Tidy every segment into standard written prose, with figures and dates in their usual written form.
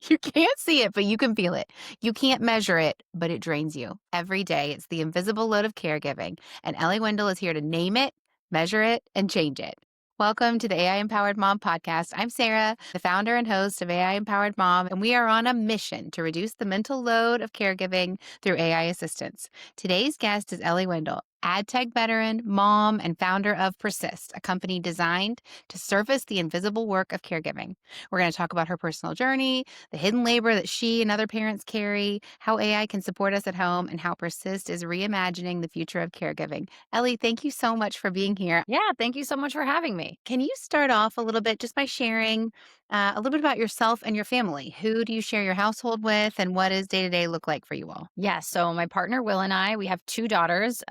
You can't see it, but you can feel it. You can't measure it, but it drains you. Every day, it's the invisible load of caregiving, and Ellie Windle is here to name it, measure it, and change it. Welcome to the AI Empowered Mom podcast. I'm Sarah, the founder and host of AI Empowered Mom, and we are on a mission to reduce the mental load of caregiving through AI assistance. Today's guest is Ellie Windle, ad tech veteran, mom, and founder of Persist, a company designed to surface the invisible work of caregiving. We're going to talk about her personal journey, the hidden labor that she and other parents carry, how AI can support us at home, and how Persist is reimagining the future of caregiving. Ellie, thank you so much for being here. Yeah, thank you so much for having me. Can you start off a little bit just by sharing a little bit about yourself and your family? Who do you share your household with, and what does day to day look like for you all? Yeah, so my partner Will and I, we have two daughters,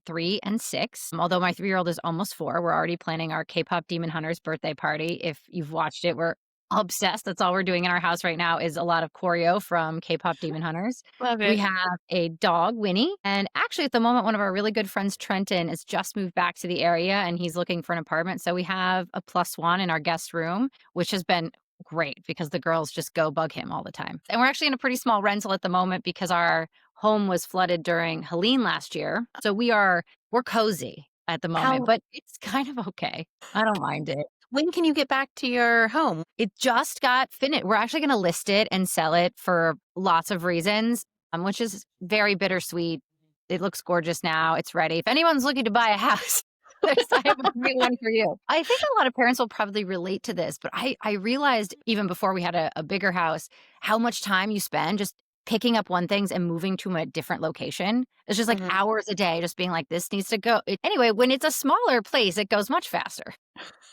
3 and 6. Although my 3-year-old is almost 4, we're already planning our K-pop Demon Hunters birthday party. If you've watched it, we're obsessed. That's all we're doing in our house right now is a lot of choreo from K-pop Demon Hunters. Love We it. have a dog, Winnie, and actually at the moment, one of our really good friends, Trenton, has just moved back to the area and he's looking for an apartment. So we have a +1 in our guest room, which has been great because the girls just go bug him all the time. And we're actually in a pretty small rental at the moment because our home was flooded during Helene last year. So we're cozy at the moment, How, but it's kind of okay. I don't mind it. when can you get back to your home? It just got finished. We're actually going to list it and sell it for lots of reasons, which is very bittersweet. It looks gorgeous now. It's ready. If anyone's looking to buy a house, I have a great one for you. I think a lot of parents will probably relate to this, but I realized even before we had a bigger house, how much time you spend just picking up one things and moving to a different location. It's just like Mhm. hours a day, just being like, this needs to go. Anyway, when it's a smaller place, it goes much faster.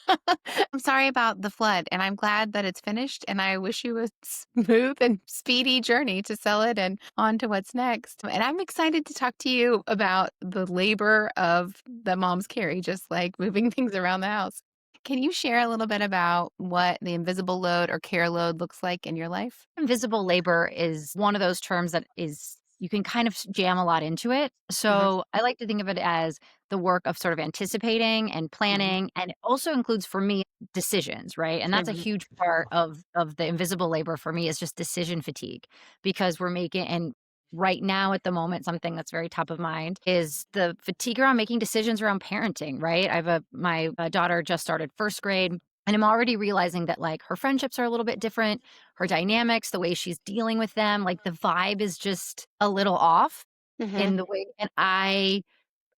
I'm sorry about the flood, and I'm glad that it's finished. And I wish you a smooth and speedy journey to sell it and on to what's next. And I'm excited to talk to you about the labor of that moms carry, just like moving things around the house. Can you share a little bit about what the invisible load or care load looks like in your life? Invisible labor is one of those terms that is you can kind of jam a lot into it. Hmm. So I like to think of it as the work of sort of anticipating and Hmm. planning, and it also includes for me decisions, right? And that's a Hmm. huge part of the invisible labor for me is just decision fatigue because we're making and right now at the moment something that's very top of mind is the fatigue around making decisions around parenting, right? My daughter just started first grade and I'm already realizing that like her friendships are a little bit different, her dynamics, the way she's dealing with them, like the vibe is just a little off Hmm. in the way, and I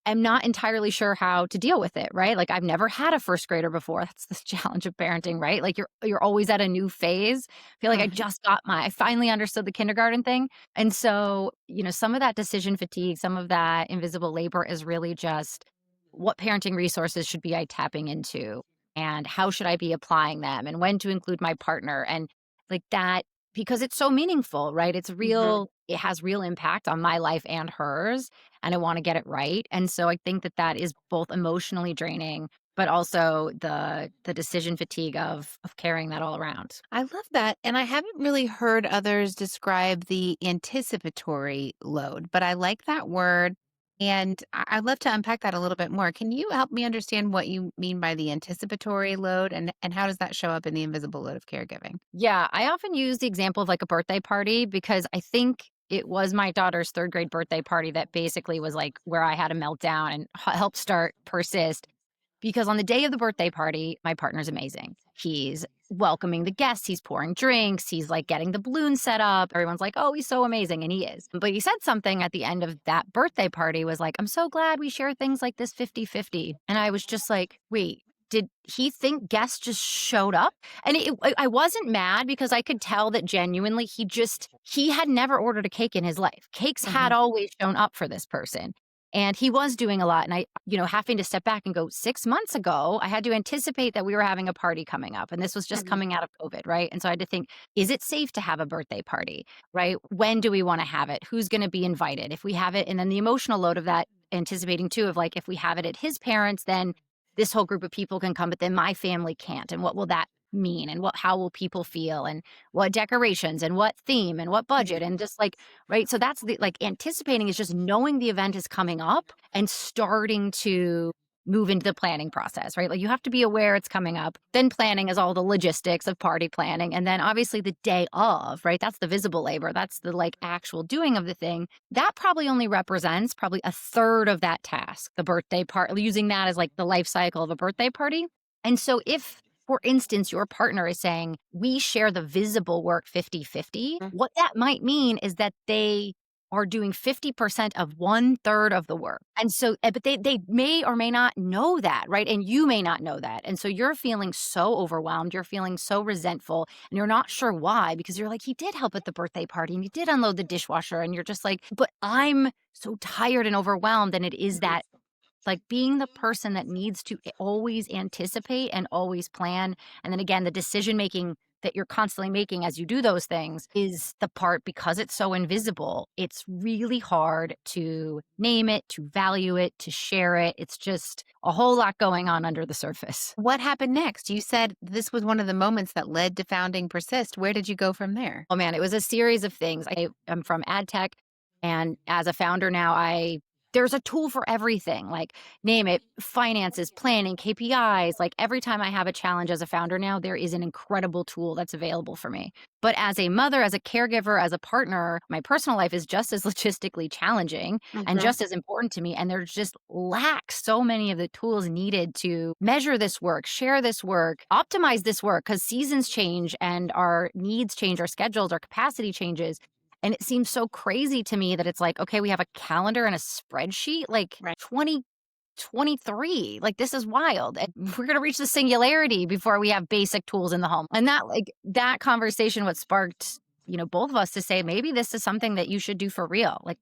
am not entirely sure how to deal with it, right? Like I've never had a first grader before. That's the challenge of parenting, right? Like you're always at a new phase. I feel like Hmm. I finally understood the kindergarten thing. And so, some of that decision fatigue, some of that invisible labor is really just what parenting resources should be I tapping into and how should I be applying them and when to include my partner and like that because it's so meaningful, right? Hmm. It has real impact on my life and hers and I want to get it right. And so I think that that is both emotionally draining, but also the decision fatigue of carrying that all around. I love that. And I haven't really heard others describe the anticipatory load, but I like that word. And I'd love to unpack that a little bit more. Can you help me understand what you mean by the anticipatory load and how does that show up in the invisible load of caregiving? Yeah, I often use the example of like a birthday party because I think it was my daughter's 3rd grade birthday party that basically was like where I had a meltdown and helped start Persist. Because on the day of the birthday party, my partner's amazing. He's welcoming the guests, he's pouring drinks, he's like getting the balloon set up. Everyone's like, "Oh, he's so amazing." And he is. But he said something at the end of that birthday party was like, "I'm so glad we share things like this 50-50." And I was just like, "Wait, did he think guests just showed up?" And I wasn't mad because I could tell that genuinely he had never ordered a cake in his life. Cakes had Hmm. always shown up for this person. And he was doing a lot. And having to step back and go, 6 months ago, I had to anticipate that we were having a party coming up. And this was just Hmm. coming out of COVID, right? And so I had to think, is it safe to have a birthday party, right? When do we want to have it? Who's going to be invited? If we have it, and then the emotional load of that, anticipating too, of like, if we have it at his parents', then this whole group of people can come, but then my family can't. And what will that mean? And how will people feel? And what decorations and what theme and what budget? Hmm. And just like, right? So that's the like anticipating is just knowing the event is coming up and starting to move into the planning process, right? Like you have to be aware it's coming up. Then planning is all the logistics of party planning. And then obviously the day of, right? That's the visible labor. That's the like actual doing of the thing. That probably only represents probably a third of that task, the birthday part, using that as like the life cycle of a birthday party. And so if, for instance, your partner is saying, we share the visible work 50-50, Mm. what that might mean is that they are doing 50% of one third of the work. And so, but they may or may not know that, right? And you may not know that. And so you're feeling so overwhelmed, you're feeling so resentful, and you're not sure why, because you're like, he did help at the birthday party and you did unload the dishwasher. And you're just like, but I'm so tired and overwhelmed. And it is Mhm. that like being the person that needs to always anticipate and always plan. And then again, the decision making that you're constantly making as you do those things is the part because it's so invisible. It's really hard to name it, to value it, to share it. It's just a whole lot going on under the surface. What happened next? You said this was one of the moments that led to founding Persist. Where did you go from there? Oh man, it was a series of things. I am from ad tech, and as a founder now, I there's a tool for everything. Like name it, finances, planning, KPIs. Like every time I have a challenge as a founder now, there is an incredible tool that's available for me. But as a mother, as a caregiver, as a partner, my personal life is just as logistically challenging and Mhm. just as important to me. And there's just lacks so many of the tools needed to measure this work, share this work, optimize this work because seasons change and our needs change, our schedules, our capacity changes. And it seems so crazy to me that it's like, okay, we have a calendar and a spreadsheet, like Right. 2023. Like, this is wild. And we're going to reach the singularity before we have basic tools in the home. And that, like, that conversation, what sparked, both of us to say, maybe this is something that you should do for real. Like,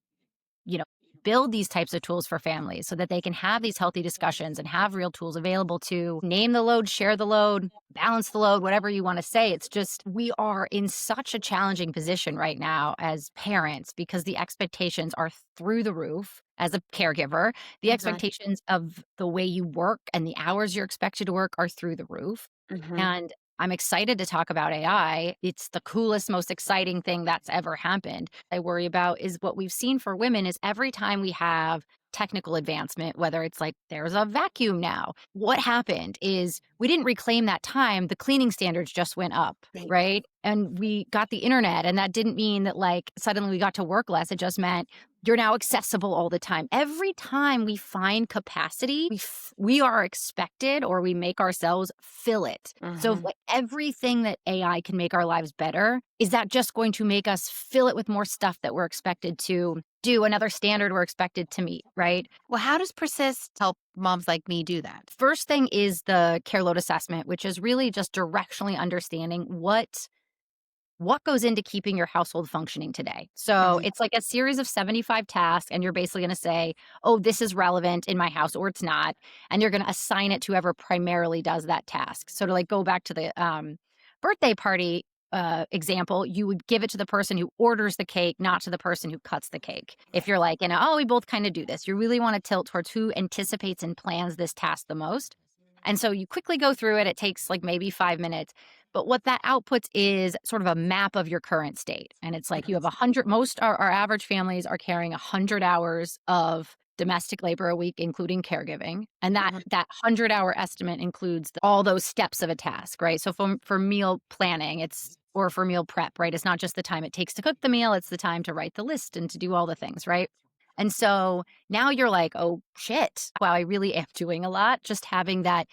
you know, build these types of tools for families so that they can have these healthy discussions and have real tools available to name the load, share the load, balance the load, whatever you want to say. It's just we are in such a challenging position right now as parents because the expectations are through the roof as a caregiver. The Mhm. expectations of the way you work and the hours you're expected to work are through the roof. Mhm. And I'm excited to talk about AI. It's the coolest, most exciting thing that's ever happened. I worry about is what we've seen for women is every time we have technical advancement, whether it's like there's a vacuum now, what happened is we didn't reclaim that time. The cleaning standards just went up, Right. right? And we got the internet. And that didn't mean that like suddenly we got to work less. It just meant you're now accessible all the time. Every time we find capacity, we are expected or we make ourselves fill it. So, Mhm. like everything that AI can make our lives better, is that just going to make us fill it with more stuff that we're expected to do, another standard we're expected to meet, right? Well, how does Persist help moms like me do that? First thing is the care load assessment, which is really just directionally understanding what goes into keeping your household functioning today? So Mhm. it's like a series of 75 tasks, and you're basically going to say, oh, this is relevant in my house, or it's not. And you're going to assign it to whoever primarily does that task. So to like go back to the birthday party example, you would give it to the person who orders the cake, not to the person who cuts the cake. If you're like, oh, we both kind of do this, you really want to tilt towards who anticipates and plans this task the most. And so you quickly go through it. It takes like maybe 5 minutes. But what that outputs is sort of a map of your current state. And it's like you Mhm. have 100, most our average families are carrying 100 hours of domestic labor a week, including caregiving. And Mhm. that 100-hour estimate includes all those steps of a task, right? So for meal planning, or for meal prep, right? It's not just the time it takes to cook the meal, it's the time to write the list and to do all the things, right? And so now you're like, oh shit, wow, I really am doing a lot. Just having that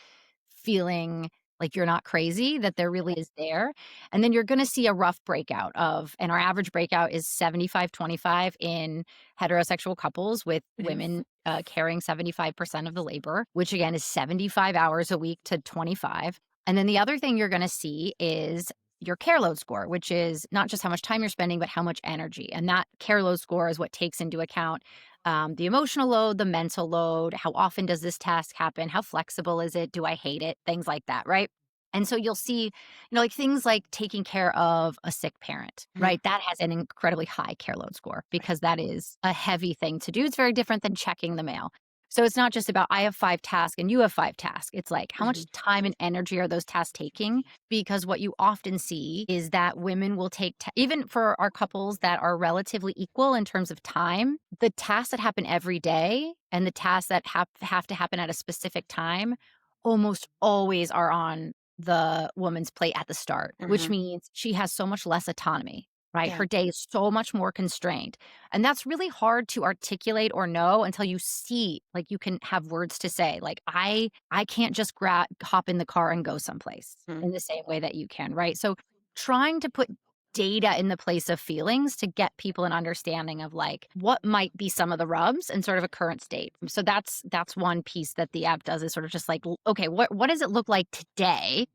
feeling like you're not crazy, that there really is there. And then you're going to see a rough breakout and our average breakout is 75-25 in heterosexual couples with Mhm. women carrying 75% of the labor, which again is 75 hours a week to 25. And then the other thing you're going to see is your care load score, which is not just how much time you're spending, but how much energy. And that care load score is what takes into account the emotional load, the mental load, how often does this task happen? How flexible is it? Do I hate it? Things like that, right? And so you'll see, like things like taking care of a sick parent, Mhm. right? That has an incredibly high care load score Right. because that is a heavy thing to do. It's very different than checking the mail. So it's not just about I have 5 tasks and you have 5 tasks. It's like how much Mhm. time and energy are those tasks taking? Because what you often see is that women will take even for our couples that are relatively equal in terms of time, the tasks that happen every day and the tasks that have to happen at a specific time almost always are on the woman's plate at the start, which Mhm. means she has so much less autonomy, right? Yeah. Her day is so much more constrained. And that's really hard to articulate or know until you see, like, you can have words to say, like, I can't just hop in the car and go someplace Mm. in the same way that you can, right? So trying to put data in the place of feelings to get people an understanding of like what might be some of the rubs and sort of a current state. So that's one piece that the app does is sort of just like, okay, what does it look like today?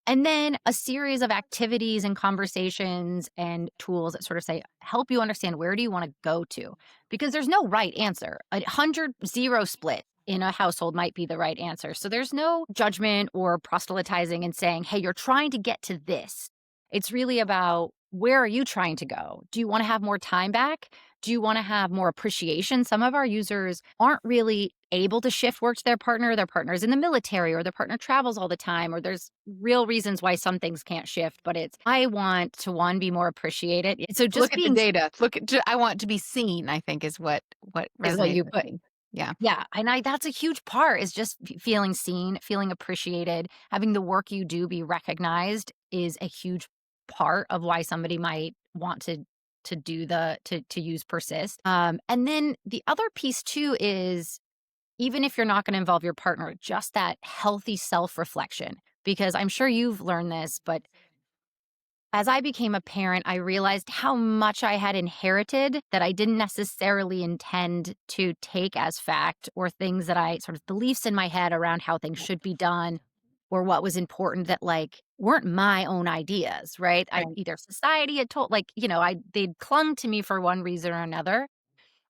And then a series of activities and conversations and tools that sort of say, help you understand where do you want to go to? Because there's no right answer. 100-0 split in a household might be the right answer. So there's no judgment or proselytizing and saying, hey, you're trying to get to this. It's really about where are you trying to go? Do you want to have more time back? Do you want to have more appreciation? Some of our users aren't really able to shift work to their partner's in the military, or their partner travels all the time, or there's real reasons why some things can't shift. But it's, I want to one, be more appreciated. So Look just at the being data. Look at I want to be seen, I think is what is what resonates you with put. me. Yeah. Yeah, and that's a huge part is just feeling seen, feeling appreciated, having the work you do be recognized is a huge part of why somebody might want to do to use Persist. And then the other piece too is even if you're not going to involve your partner, just that healthy self reflection. Because I'm sure you've learned this, but as I became a parent, I realized how much I had inherited that I didn't necessarily intend to take as fact, or things that I sort of beliefs in my head around how things should be done or what was important that like weren't my own ideas, right? I Right. either society had told like, they'd clung to me for one reason or another.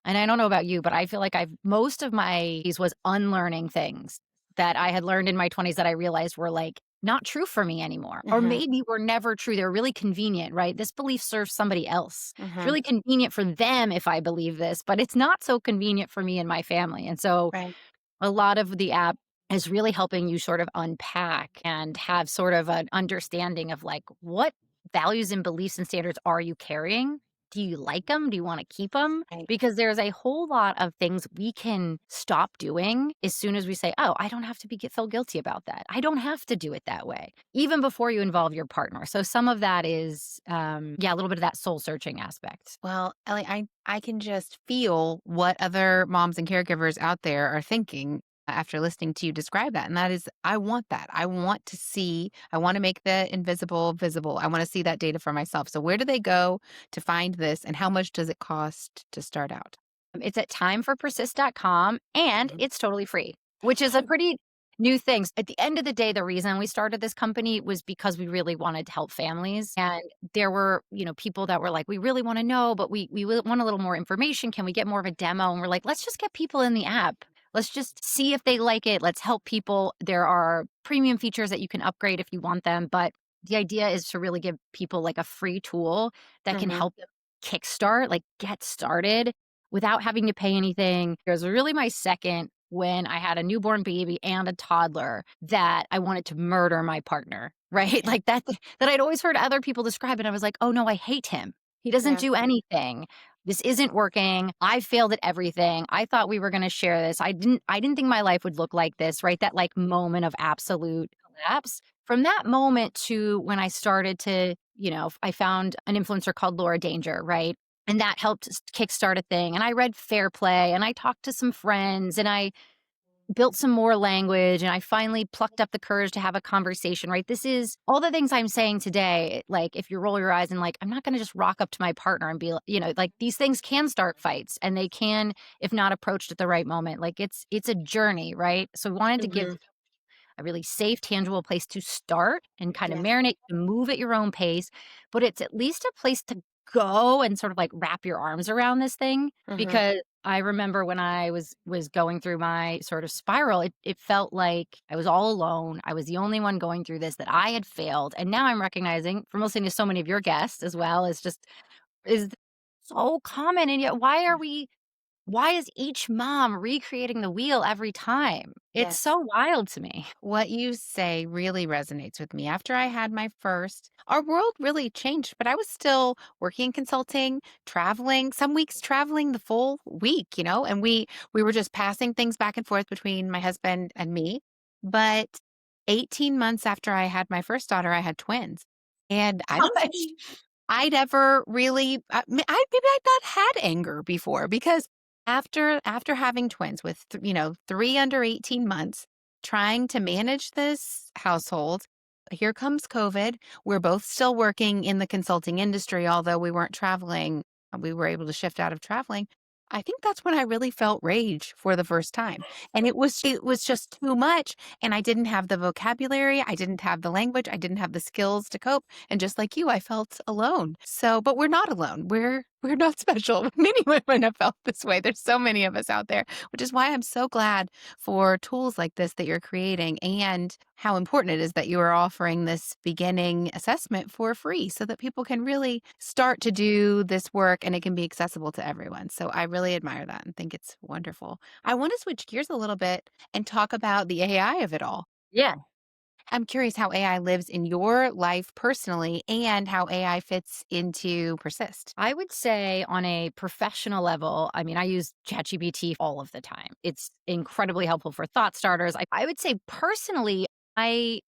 And I don't know about you, but I feel like I've most of my was unlearning things that I had learned in my 20s that I realized were like not true for me anymore, or Mhm. maybe were never true. They're really convenient, right? This belief serves somebody else. It's Mhm. really convenient for them if I believe this, but it's not so convenient for me and my family. And so Right. a lot of the app is really helping you sort of unpack and have sort of an understanding of like what values and beliefs and standards are you carrying? Do you like them? Do you want to keep them? Right. Because there's a whole lot of things we can stop doing as soon as we say, oh, I don't have to feel guilty about that. I don't have to do it that way, even before you involve your partner. So some of that is, yeah, a little bit of that soul searching aspect. Well, Ellie, I can just feel what other moms and caregivers out there are thinking after listening to you describe that. And that is, I want that. I want to see, I want to make the invisible visible. I want to see that data for myself. So, where do they go to find this and how much does it cost to start out? It's at timeforpersist.com and Mhm. it's totally free, which is a Oh, pretty new thing. At the end of the day, the reason we started this company was because we really wanted to help families. And there were, people that were like, we really want to know, but we want a little more information. Can we get more of a demo? And we're like, let's just get people in the app. Let's just see if they like it. Let's help people. There are premium features that you can upgrade if you want them. But the idea is to really give people like a free tool that can mhm. help them kickstart, like get started without having to pay anything. It was really my second when I had a newborn baby and a toddler that I wanted to murder my partner, right? Yeah. Like that I'd always heard other people describe it. I was like, "Oh no, I hate him. He doesn't Yeah. do anything. This isn't working. I failed at everything. I thought we were going to share this. I didn't think my life would look like this," right? That like moment of absolute collapse. From that moment to when I started to, I found an influencer called Laura Danger, right? And that helped kickstart a thing, and I read Fair Play, and I talked to some friends, and I built some more language, and I finally plucked up the courage to have a conversation, right? This is all the things I'm saying today, like, if you roll your eyes and, like, I'm not gonna just rock up to my partner and be like, these things can start fights, and they can, if not approached at the right moment, like, it's a journey, right? So, I wanted to give Mhm. a really safe, tangible place to start and kind of Yes. marinate, to move at your own pace, but it's at least a place to go and sort of like wrap your arms around this thing. Mhm. Because I remember when I was going through my sort of spiral, it felt like I was all alone. I was the only one going through this, that I had failed. And now I'm recognizing from listening to so many of your guests as well, is just is so common. And yet why are we why is each mom recreating the wheel every time? It's Yes. so wild to me. What you say really resonates with me. After I had my first, our world really changed, but I was still working in consulting, traveling, some weeks traveling the full week, and we were just passing things back and forth between my husband and me. But 18 months after I had my first daughter, I had twins. And I don't Gosh. think I'd ever really maybe I'd not had anger before because after having twins with 3 under 18 months, trying to manage this household. Here comes COVID. We're both still working in the consulting industry, although we weren't traveling. We were able to shift out of traveling. I think that's when I really felt rage for the first time. And it was just too much. And I didn't have the vocabulary. I didn't have the language. I didn't have the skills to cope. And just like you, I felt alone. So, but we're not alone. We're not special. Many women have felt this way. There's so many of us out there, which is why I'm so glad for tools like this that you're creating and how important it is that you are offering this beginning assessment for free so that people can really start to do this work and it can be accessible to everyone. So I really admire that and think it's wonderful. I want to switch gears a little bit and talk about the AI of it all. Yeah. I'm curious how AI lives in your life personally and how AI fits into Persist. I would say on a professional level, I mean, I use ChatGPT all of the time. It's incredibly helpful for thought starters. I would say personally, I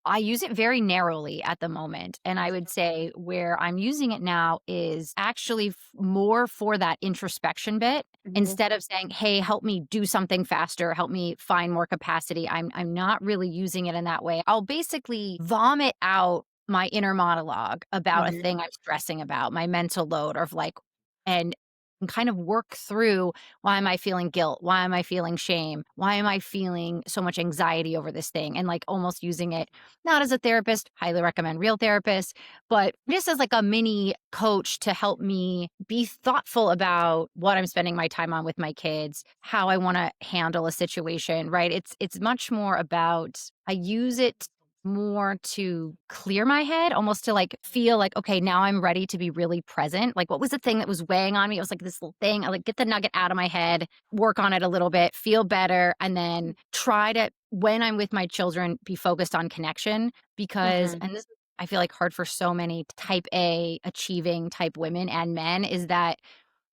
I use it very narrowly at the moment, and I would say where I'm using it now is actually more for that introspection bit. Mhm. Instead of saying, "Hey, help me do something faster, help me find more capacity." I'm not really using it in that way. I'll basically vomit out my inner monologue about a Mhm. thing I'm stressing about, my mental load of like and kind of work through, why am I feeling guilt? Why am I feeling shame? Why am I feeling so much anxiety over this thing? And like almost using it not as a therapist, highly recommend real therapists, but just as like a mini coach to help me be thoughtful about what I'm spending my time on with my kids, how I want to handle a situation, right? It's much more about I use it more to clear my head, almost to like feel like, okay, now I'm ready to be really present. Like, what was the thing that was weighing on me? It was like this little thing. I like get the nugget out of my head, work on it a little bit, feel better, and then try to, when I'm with my children, be focused on connection because, Mhm. and this is, I feel like hard for so many type A achieving type women and men is that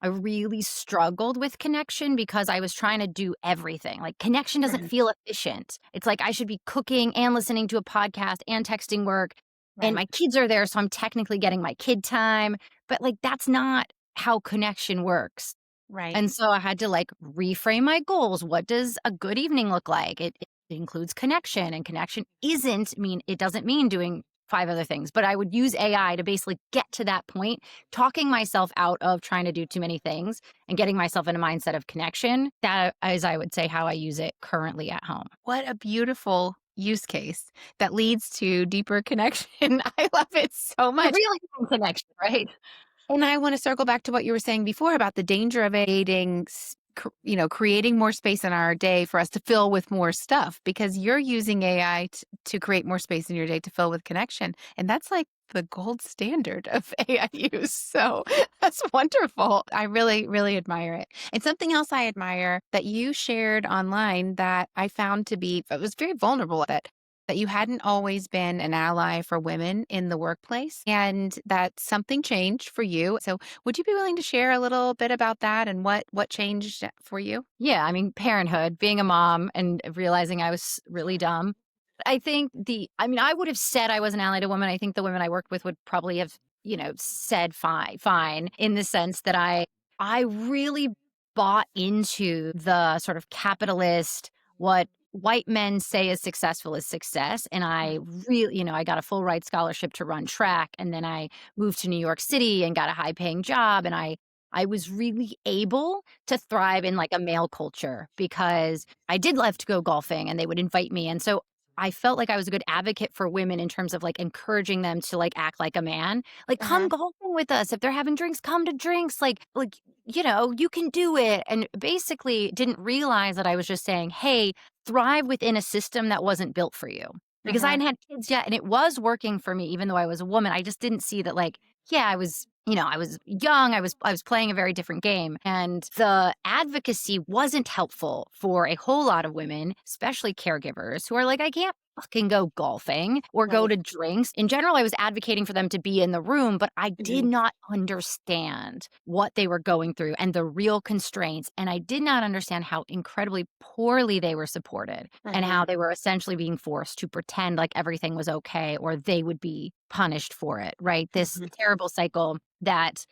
I really struggled with connection because I was trying to do everything. Like, connection doesn't Mhm. feel efficient. It's like I should be cooking and listening to a podcast and texting work, and Right. my kids are there, so I'm technically getting my kid time, but, like, that's not how connection works. Right. And so I had to, like, reframe my goals. What does a good evening look like? It includes connection, and connection isn't mean it doesn't mean doing 5 other things, but I would use AI to basically get to that point, talking myself out of trying to do too many things and getting myself in a mindset of connection. That is, I would say, how I use it currently at home. What a beautiful use case that leads to deeper connection. I love it so It much. really is connection, right? And I want to circle back to what you were saying before about the danger of aiding, creating more space in our day for us to fill with more stuff because you're using AI to create more space in your day to fill with connection. And that's like the gold standard of AI use. So that's wonderful. I really, really admire it. And something else I admire that you shared online that I found to be, it was very vulnerable that you hadn't always been an ally for women in the workplace and that something changed for you. So, would you be willing to share a little bit about that and what changed for you? Yeah, I mean, parenthood, being a mom and realizing I was really dumb. I mean, I would have said I was an ally to women. I think the women I worked with would probably have, said fine in the sense that I really bought into the sort of capitalist, what white men say is successful is success. And I Mhm. really, I got a full ride scholarship to run track. And then I moved to New York City and got a high paying job. And I was really able to thrive in like a male culture because I did love to go golfing and they would invite me. And so I felt like I was a good advocate for women in terms of like encouraging them to like act like a man. Like, come Uh-huh. golfing with us. If they're having drinks, come to drinks. Like, you can do it. And basically didn't realize that I was just saying, hey, thrive within a system that wasn't built for you. Because I Uh-huh. hadn't had kids yet and it was working for me, even though I was a woman. I just didn't see that, like, yeah, I was young, I was playing a very different game, and the advocacy wasn't helpful for a whole lot of women, especially caregivers who are like, "I can't fucking go golfing or go Right. to drinks." In general, I was advocating for them to be in the room, but I did Mhm. not understand what they were going through and the real constraints, and I did not understand how incredibly poorly they were supported and Mhm. how they were essentially being forced to pretend like everything was okay or they would be punished for it, right? This Mhm. terrible cycle that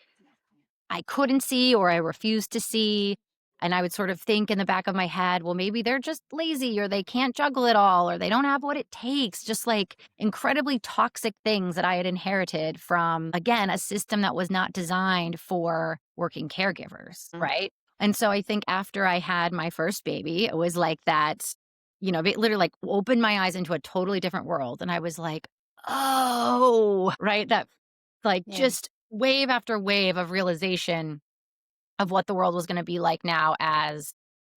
I couldn't see or I refused to see. And I would sort of think in the back of my head, well, maybe they're just lazy or they can't juggle it all or they don't have what it takes. Just like incredibly toxic things that I had inherited from, again, a system that was not designed for working caregivers. Mm. Right. And so I think after I had my first baby, it was like that, it literally like opened my eyes into a totally different world. And I was like, oh, right. That like, Yeah. just wave after wave of realization of what the world was gonna be like now as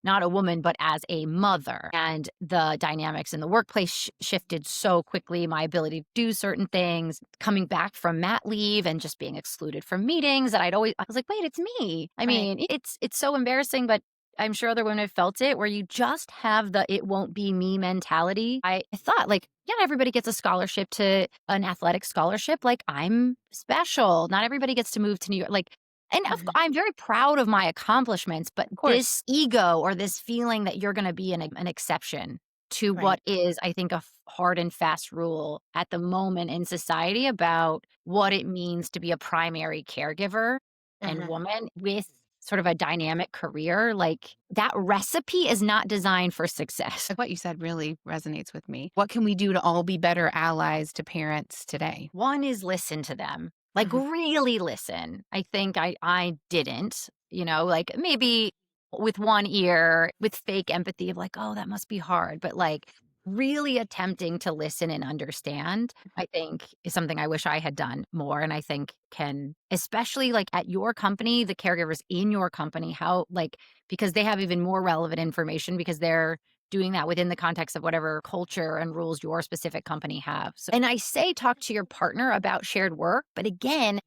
not a woman, but as a mother, and the dynamics in the workplace shifted so quickly, my ability to do certain things, coming back from mat leave and just being excluded from meetings that I was like, "Wait, it's me." I Right. mean, it's so embarrassing, but I'm sure other women have felt it where you just have the "it won't be me" mentality. I thought, like, yeah, everybody gets a scholarship to an athletic scholarship, like, I'm special. Not everybody gets to move to New York, like, and Mhm. I'm very proud of my accomplishments, but Of course. this ego or this feeling that you're gonna be an exception to what Right. is, I think, a hard and fast rule at the moment in society about what it means to be a primary caregiver and Mhm. woman with sort of a dynamic career, like, that recipe is not designed for success. Like, what you said really resonates with me. What can we do to all be better allies to parents today? One is listen to them, like, Mhm. really listen. I think I didn't, like, maybe with one ear, with fake empathy of like, "Oh, that must be hard," but, like, really attempting to listen and understand, I think, is something I wish I had done more, and I think can especially, like, at your company, the caregivers in your company, how like, because they have even more relevant information because they're doing that within the context of whatever culture and rules your specific company have. So, and I say talk to your partner about shared work, but again,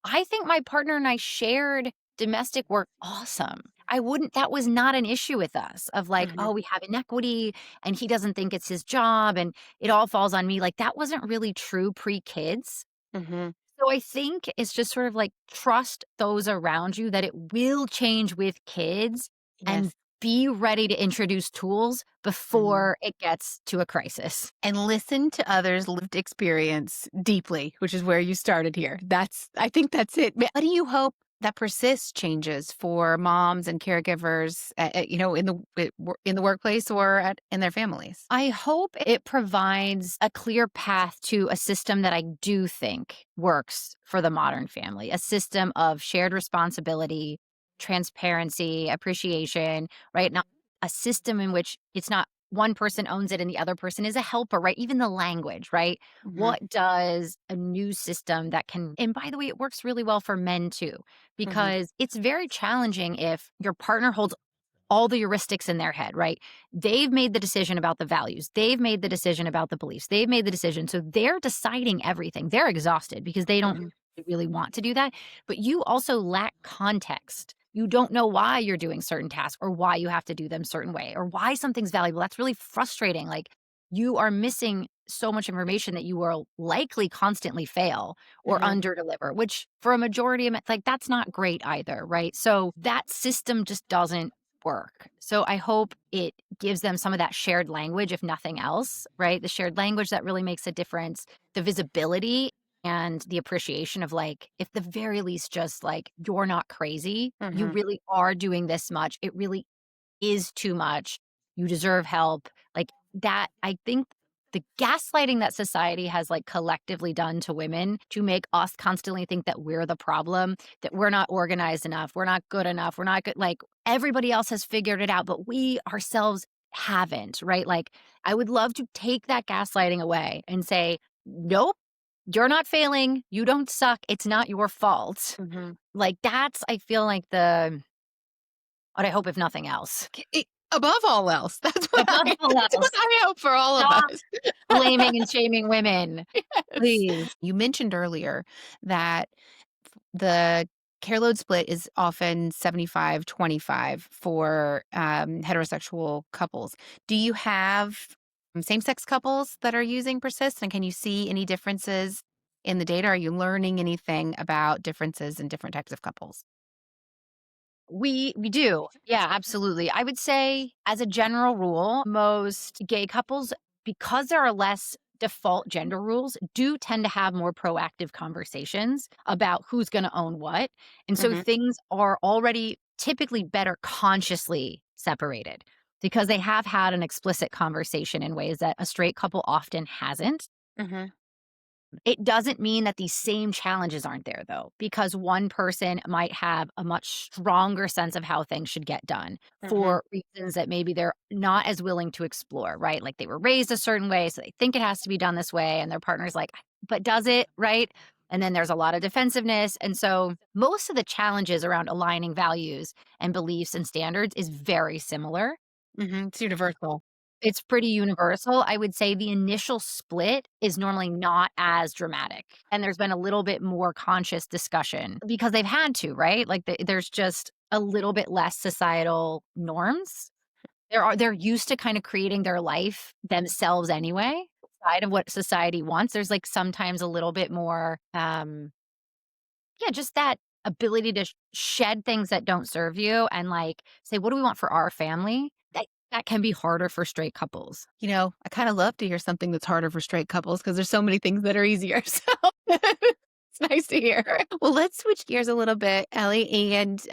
I think my partner and I shared domestic work awesome. I wouldn't that was not an issue with us of like, Mhm. oh, we have inequity and he doesn't think it's his job and it all falls on me. Like that wasn't really true pre-kids. Mhm. So I think it's just sort of like trust those around you that it will change with kids and Yes. be ready to introduce tools Mhm. before it gets to a crisis. And listen to others' lived experience deeply, which is where you started here. I think that's it. What do you hope that Persist changes for moms and caregivers, in the workplace or in their families? I hope it provides a clear path to a system that I do think works for the modern family, a system of shared responsibility, transparency, appreciation, right? Not a system in which it's not one person owns it and the other person is a helper, right? Even the language, right? Mhm. What does a new system that can, and by the way, it works really well for men too, Mhm. because it's very challenging if your partner holds all the heuristics in their head, right? They've made the decision about the values. They've made the decision about the beliefs. They've made the decision. So they're deciding everything. They're exhausted because they don't Mhm. really want to do that. But you also lack context. You don't know why you're doing certain tasks or why you have to do them certain way or why something's valuable. That's really frustrating. Like you are missing so much information that you will likely constantly fail or Mhm. underdeliver, which for a majority of like that's not great either, right? So that system just doesn't work. So I hope it gives them some of that shared language, if nothing else, right? The shared language that really makes a difference, the visibility and the appreciation of like, if the very least, just like, you're not crazy. You Mhm. really are doing this much. It really is too much. You deserve help. Like that, I think the gaslighting that society has like collectively done to women to make us constantly think that we're the problem, that we're not organized enough, we're not good enough, we're not good. Like everybody else has figured it out, but we ourselves haven't, right? Like I would love to take that gaslighting away and say, nope, you're not failing. You don't suck. It's not your fault. Mhm. Like that's, I feel like the, what I hope, if nothing else. Above all else, Above all that's what else, I hope for all of stop us. blaming and shaming women, Yes. please. You mentioned earlier that The care load split is often 75-25 for heterosexual couples. Do you have same sex couples that are using Persist? And can you see any differences in the data? Are you learning anything about differences in different types of couples? We do. Yeah, absolutely. I would say as a general rule, most gay couples, because there are less default gender rules, do tend to have more proactive conversations about who's going to own what. And so Hmm. things are already typically better consciously separated because they have had an explicit conversation in ways that a straight couple often hasn't. Hmm. It doesn't mean that these same challenges aren't there, though, because one person might have a much stronger sense of how things should get done Hmm. for reasons that maybe they're not as willing to explore, right? Like they were raised a certain way, so they think it has to be done this way, and their partner's like, but does it, right? And then there's a lot of defensiveness. And so most of the challenges around aligning values and beliefs and standards is very similar. Hmm. It's universal. It's pretty universal. I would say the initial split is normally not as dramatic, and there's been a little bit more conscious discussion because they've had to, right? Like, there's just a little bit less societal norms. They're used to kinda creating their life themselves anyway, outside of what society wants. There's, like, sometimes a little bit more, yeah, just that ability to shed things that don't serve you and, like, say, "What do we want for our family?" That can be harder for straight couples. I kind of love to hear something that's harder for straight couples because there's so many things that are easier. So it's nice to hear. Well, let's switch gears a little bit, Ellie, and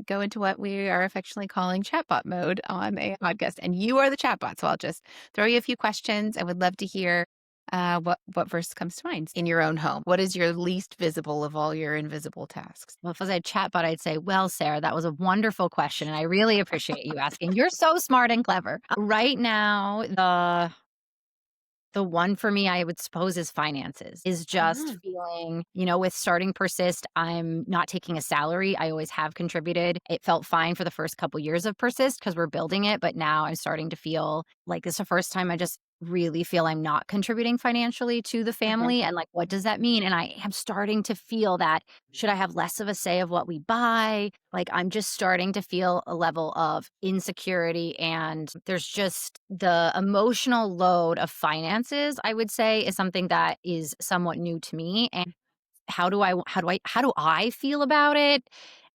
go into what we are affectionately calling chatbot mode on a podcast. And you are the chatbot, so I'll just throw you a few questions. I would love to hear what first comes to mind in your own home. What is your least visible of all your invisible tasks? Well, if I was a chatbot, I'd say, "Well, Sarah, that was a wonderful question, and I really appreciate you asking. You're so smart and clever." Right now, the one for me, I would suppose, is finances, is just Mhm. feeling, with starting Persist, I'm not taking a salary. I always have contributed. It felt fine for the first couple years of Persist because we're building it. But now I'm starting to feel like it's the first time I just really feel I'm not contributing financially to the Mhm. family. And like, what does that mean? And I am starting to feel that should I have less of a say of what we buy? Like, I'm just starting to feel a level of insecurity. And there's just the emotional load of finances, I would say, is something that is somewhat new to me. And how do I feel about it?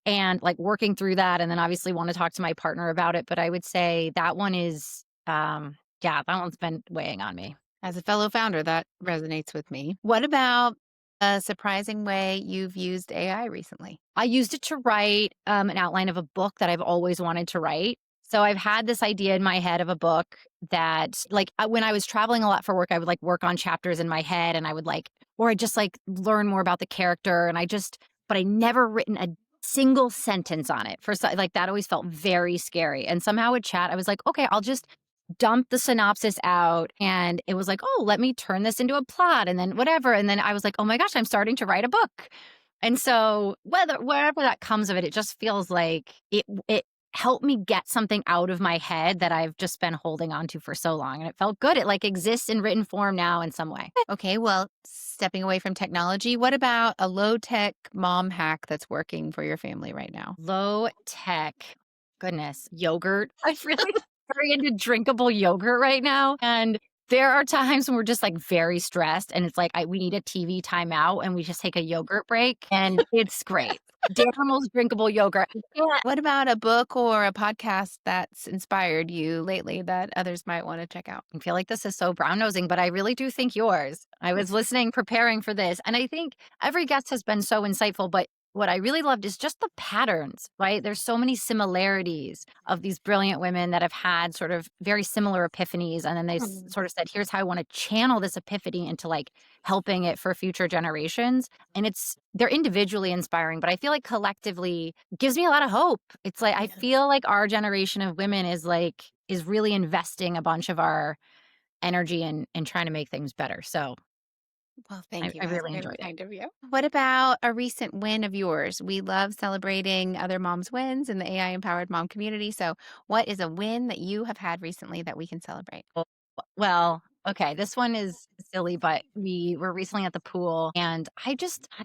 And like working through that. And then obviously want to talk to my partner about it. But I would say that one is, yeah, that one's been weighing on me. As a fellow founder, that resonates with me. What about a surprising way you've used AI recently? I used it to write an outline of a book that I've always wanted to write. So I've had this idea in my head of a book that, like, when I was traveling a lot for work, I would like work on chapters in my head, and I would like, or I just like learn more about the character, and but I never written a single sentence on it. Like that always felt very scary. And somehow with chat, I was like, okay, I'll just dump the synopsis out, and it was like, oh, let me turn this into a plot, and then whatever. And then I was like, oh my gosh, I'm starting to write a book. And so wherever that comes of it, it just feels like it helped me get something out of my head that I've just been holding on to for so long, and it felt good. It, like, exists in written form now in some way. Okay, well, stepping away from technology, what about a low tech mom hack that's working for your family right now? Low tech. Goodness, yogurt. I'm really very into drinkable yogurt right now, and there are times when we're just, like, very stressed, and it's like, we need a TV timeout, and we just take a yogurt break, and it's great. Danimal's drinkable yogurt. Yeah. What about a book or a podcast that's inspired you lately that others might want to check out? I feel like this is so brown nosing, but I really do think yours. I was listening, preparing for this, and I think every guest has been so insightful. But what I really loved is just the patterns, right? There's so many similarities of these brilliant women that have had sort of very similar epiphanies. And then they Mm. sort of said, here's how I want to channel this epiphany into like helping it for future generations. And they're individually inspiring, but I feel like collectively gives me a lot of hope. It's like, I Yeah. feel like our generation of women is really investing a bunch of our energy in trying to make things better. So Well, I, thank you. I That's really very enjoyed it. kind of you. What about a recent win of yours? We love celebrating other moms' wins in the AI empowered mom community. So, what is a win that you have had recently that we can celebrate? Well, Okay, this one is silly, but we were recently at the pool and I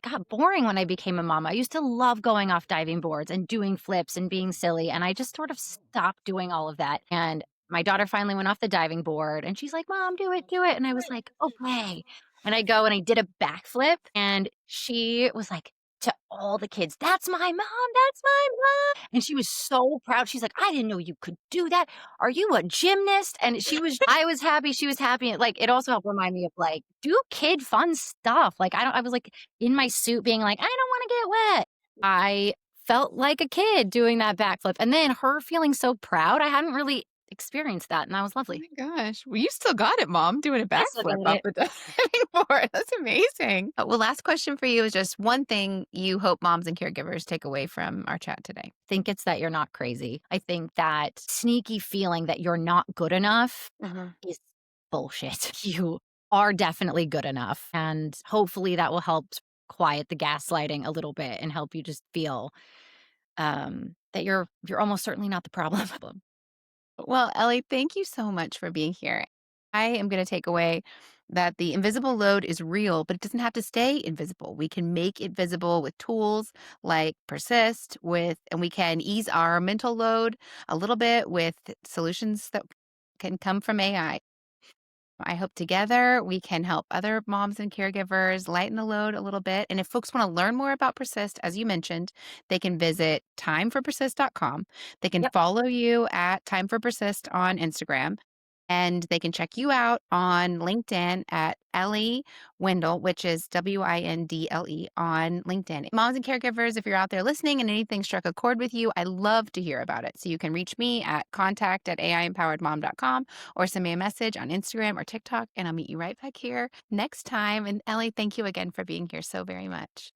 got boring when I became a mom. I used to love going off diving boards and doing flips and being silly. And I just sort of stopped doing all of that. And my daughter finally went off the diving board and she's like, Mom, do it, do it. And I was like, okay. And I go and I did a backflip and she was like, to all the kids, that's my mom, that's my mom. And she was so proud. She's like, I didn't know you could do that. Are you a gymnast? And I was happy, she was happy. Like, it also helped remind me of, like, do kid fun stuff. Like, I was, like, in my suit being like, "I don't wanna get wet." I felt like a kid doing that backflip, and then her feeling so proud, I hadn't really experienced that, and that was Oh lovely. my gosh. Well, you still got it, mom, doing a I still backflip got off it. the diving board. That's amazing. Well, last question for you is just one thing you hope moms and caregivers take away from our chat today. Think it's that you're not crazy. I think that sneaky feeling that you're not good enough Mhm. is bullshit. You are definitely good enough, and hopefully that will help quiet the gaslighting a little bit and help you just feel, that you're almost certainly not the problem. Well, Ellie, thank you so much for being here. I am going to take away that the invisible load is real, but it doesn't have to stay invisible. We can make it visible with tools like Persist and we can ease our mental load a little bit with solutions that can come from AI. I hope together we can help other moms and caregivers lighten the load a little bit. And if folks want to learn more about Persist, as you mentioned, they can visit timeforpersist.com. They can Yep. follow you at Time for Persist on Instagram. And they can check you out on LinkedIn at Ellie Windle, which is Windle on LinkedIn. Moms and caregivers, if you're out there listening and anything struck a chord with you, I love to hear about it. So you can reach me at contact@aiempoweredmom.com or send me a message on Instagram or TikTok, and I'll meet you right back here next time. And Ellie, thank you again for being here so very much.